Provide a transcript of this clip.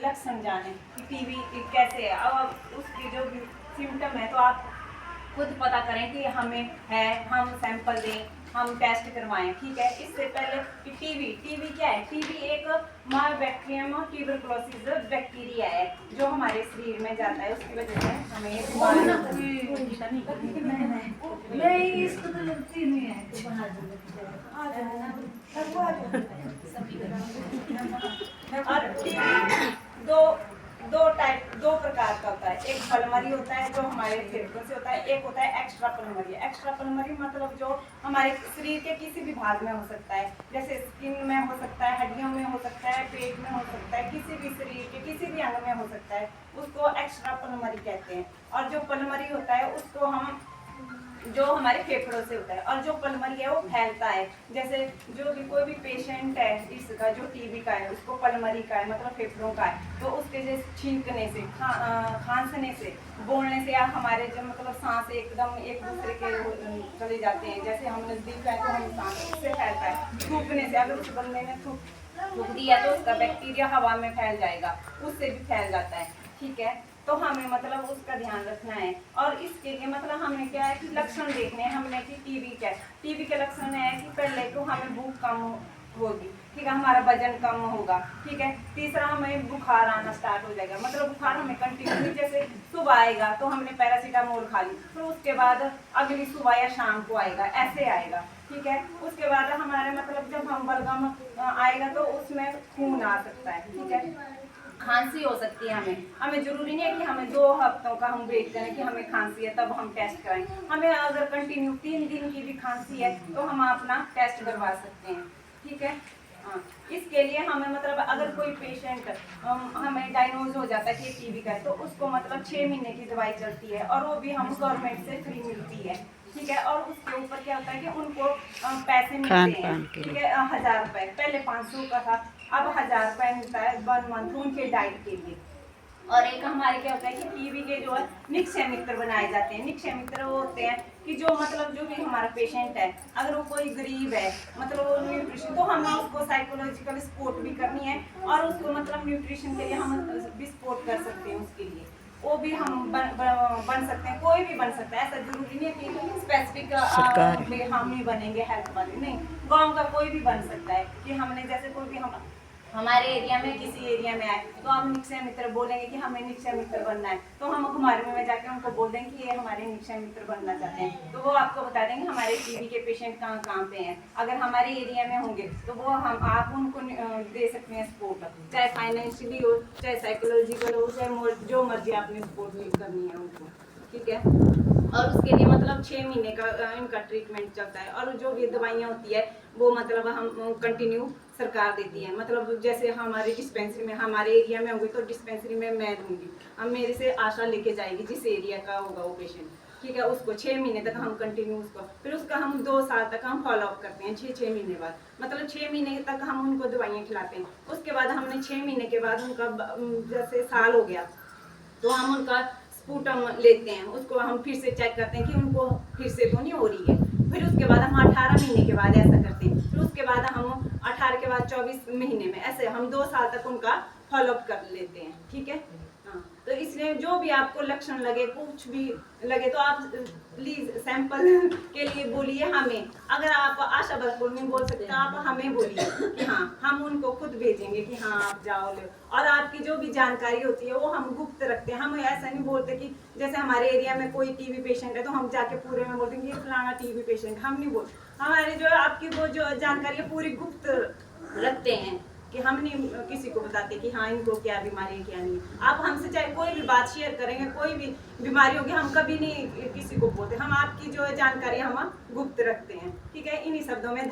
लक्षण जाने कि टीबी कैसे है। अब उसकी जो भी सिम्टम है तो आप खुद पता करें कि हमें है, हम सैंपल दें, हम टेस्ट करवाएं, ठीक है। इससे पहले कि टीबी क्या है? टीबी एक माइकोबैक्टीरियम ट्यूबरकुलोसिस बैक्टीरिया है जो हमारे शरीर में जाता है, उसकी वजह से हमें और टीबी दो प्रकार का होता है। एक पल्मरी होता है जो हमारे फेफड़ों से होता है, एक होता है एक्स्ट्रा पल्मरी। एक्स्ट्रा पल्मरी मतलब जो हमारे शरीर के किसी भी भाग में हो सकता है, जैसे स्किन में हो सकता है, हड्डियों में हो सकता है, पेट में हो सकता है, किसी भी शरीर के किसी भी अंग में हो सकता है, उसको एक्स्ट्रा पल्मरी कहते हैं। और जो पल्मरी होता है उसको हम जो हमारे फेफड़ों से होता है, और जो पल्मरी है वो फैलता है। जैसे जो भी कोई भी पेशेंट है इसका जो टीबी का है उसको पल्मरी का है मतलब फेफड़ों का है, तो उसके जैसे छींकने से, खांसने से, बोलने से या हमारे जो मतलब सांस एकदम एक दूसरे के चले जाते हैं, जैसे हम नजदीक है तो हम सांस उससे फैलता है। थूकने से, अगर उस बंदे ने थूक दिया तो उसका बैक्टीरिया हवा में फैल जाएगा, उससे भी फैल जाता है, ठीक है। तो हमें मतलब उसका ध्यान रखना है। और इसके लिए मतलब हमें क्या है कि लक्षण देखने हैं हमने कि टीबी क्या है। टीबी के लक्षण है कि पहले तो हमें भूख कम होगी, ठीक है, हमारा वजन कम होगा, ठीक है। तीसरा हमें बुखार आना स्टार्ट हो जाएगा, मतलब बुखार हमें कंटिन्यू, जैसे सुबह आएगा तो हमने पैरासीटामोल खा ली, फिर उसके बाद अगली सुबह या शाम को आएगा, ऐसे आएगा, ठीक है। उसके बाद हमारे मतलब जब हम बलगम आएगा तो उसमें खून आ सकता है, ठीक है। खांसी हो सकती है, हमें जरूरी नहीं है कि हमें 2 हफ्तों का हम वेट करें कि हमें खांसी है तब हम टेस्ट कराएं। हमें अगर कंटिन्यू 3 दिन की भी खांसी है तो हम अपना टेस्ट करवा सकते हैं, ठीक है। हाँ, इसके लिए हमें मतलब अगर कोई पेशेंट हमें डायग्नोज हो जाता है कि टीबी का है तो उसको मतलब 6 महीने की दवाई चलती है और वो भी हम गवर्नमेंट से फ्री मिलती है, ठीक है। और उसके ऊपर क्या होता है कि उनको पैसे मिलते हैं, ठीक है, 1000 रुपए, पहले 500 का था, अब 1000 रुपए मिलता है 1 मंथ उनके डाइट के लिए। और एक हमारे क्या होता है कि टीबी के जो है निक्षय मित्र बनाए जाते हैं। निक्षय मित्र वो होते हैं कि जो मतलब जो भी हमारा पेशेंट है, अगर वो कोई गरीब है मतलब वो न्यूट्रिशन, तो हमें उसको साइकोलॉजिकल सपोर्ट भी करनी है और उसको मतलब न्यूट्रिशन के लिए हम भी सपोर्ट कर सकते हैं। उसके लिए वो भी हम बन सकते हैं, कोई भी बन सकता है, ऐसा जरूरी नहीं है कि स्पेसिफिक हम ही बनेंगे हेल्थ वाले, नहीं, गांव का कोई भी बन सकता है। कि हमने जैसे कोई भी हमारे एरिया में किसी एरिया में आए तो हम निक्षय मित्र बोलेंगे कि हमें निक्षय मित्र बनना है, तो हम कुमारवी में जाके उनको बोल देंगे कि ये हमारे निक्षय मित्र बनना चाहते हैं, तो वो आपको बता देंगे हमारे टीबी के पेशेंट कहाँ कहाँ पे हैं। अगर हमारे एरिया में होंगे तो वो आप उनको दे सकते हैं सपोर्ट, चाहे फाइनेंशियली हो, चाहे साइकोलॉजिकल हो, चाहे जो मर्जी आपने सपोर्ट करनी है उनको, ठीक है। और उसके लिए मतलब 6 महीने का इनका ट्रीटमेंट चलता है। और जो भी दवाइयाँ होती है वो मतलब हम कंटिन्यू सरकार देती है। मतलब जैसे हमारे डिस्पेंसरी में, हमारे एरिया में होगी तो डिस्पेंसरी में मैं दूंगी, अब मेरे से आशा लेके जाएगी जिस एरिया का होगा वो पेशेंट, ठीक है। उसको 6 महीने तक हम कंटिन्यू उसको, फिर उसका हम 2 साल तक हम फॉलो अप करते हैं। 6 महीने बाद मतलब 6 महीने तक हम उनको दवाइयाँ खिलाते हैं। उसके बाद हमने 6 महीने के बाद उनका जैसे साल हो गया तो हम उनका स्पूटम लेते हैं, उसको हम फिर से चेक करते हैं कि उनको फिर से तो नहीं हो रही है। फिर उसके बाद हम 18 महीने के बाद ऐसा करते हैं, फिर उसके बाद हम 18 के बाद 24 महीने में, ऐसे हम 2 साल तक उनका फॉलोअप कर लेते हैं, ठीक है। हाँ, तो इसलिए जो भी आपको लक्षण लगे, कुछ भी लगे तो आप प्लीज सैंपल के लिए बोलिए हमें। अगर आप आशा वर्कर नहीं बोल सकते आप हमें बोलिए कि हाँ, हम उनको खुद भेजेंगे कि हाँ आप जाओ ले। और आपकी जो भी जानकारी होती है वो हम गुप्त रखते हैं। हम ऐसा नहीं बोलते कि जैसे हमारे एरिया में कोई टीबी पेशेंट है तो हम जाके पूरे में बोलते हैं कि फलाना टीबी पेशेंट, हम नहीं बोलते। हमारे जो आपकी वो जो जानकारी है पूरी गुप्त रखते हैं कि हम नहीं किसी को बताते कि हाँ इनको क्या बीमारी है क्या नहीं। आप हमसे चाहे कोई भी बात शेयर करेंगे, कोई भी बीमारी होगी, हम कभी नहीं किसी को बोलते, हम आपकी जो जानकारी हम गुप्त रखते हैं, ठीक है। इन्हीं शब्दों में